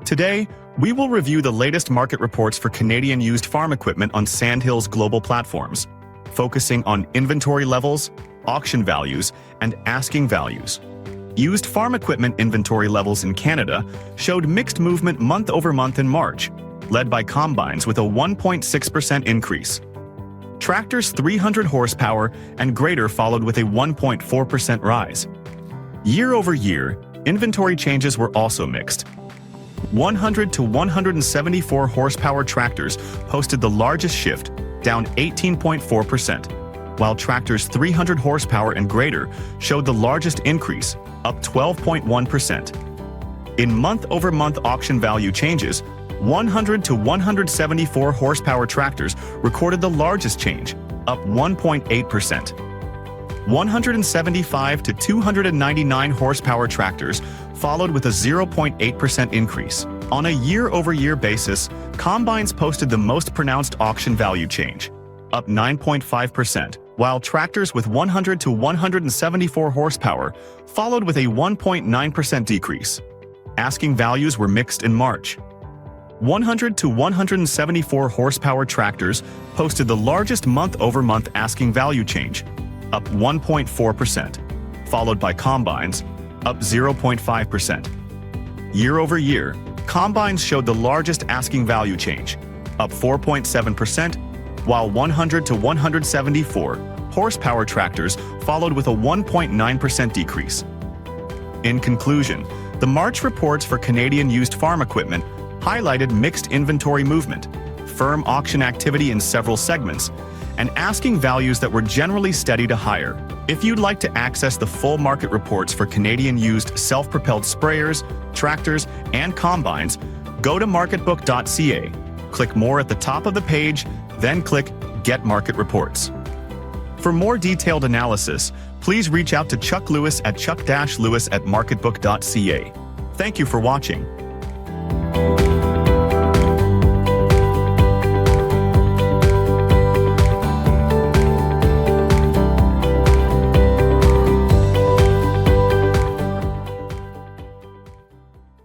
Today, we will review the latest market reports for Canadian used farm equipment on Sandhills global platforms, focusing on inventory levels, auction values, and asking values. Used farm equipment inventory levels in Canada showed mixed movement month over month in March, led by combines with a 1.6% increase. Tractors 300 horsepower and greater followed with a 1.4% rise. Year over year, inventory changes were also mixed. 100 to 174 horsepower tractors posted the largest shift, down 18.4%, while tractors 300 horsepower and greater showed the largest increase, up 12.1%. In month-over-month auction value changes, 100 to 174 horsepower tractors recorded the largest change, up 1.8%. 175 to 299 horsepower tractors followed with a 0.8% increase. On a year-over-year basis, combines posted the most pronounced auction value change, up 9.5%, while tractors with 100 to 174 horsepower followed with a 1.9% decrease. Asking values were mixed in March. 100 to 174 horsepower tractors posted the largest month-over-month asking value change, up 1.4%, followed by combines, up 0.5%. Year-over-year, combines showed the largest asking value change, up 4.7%, while 100 to 174 horsepower tractors followed with a 1.9% decrease. In conclusion, the March reports for Canadian used farm equipment highlighted mixed inventory movement, firm auction activity in several segments, and asking values that were generally steady to higher. If you'd like to access the full market reports for Canadian used self-propelled sprayers, tractors, and combines, go to marketbook.ca, click More at the top of the page, then click Get Market Reports. For more detailed analysis, please reach out to Chuck Lewis at chuck-lewis@marketbook.ca. Thank you for watching.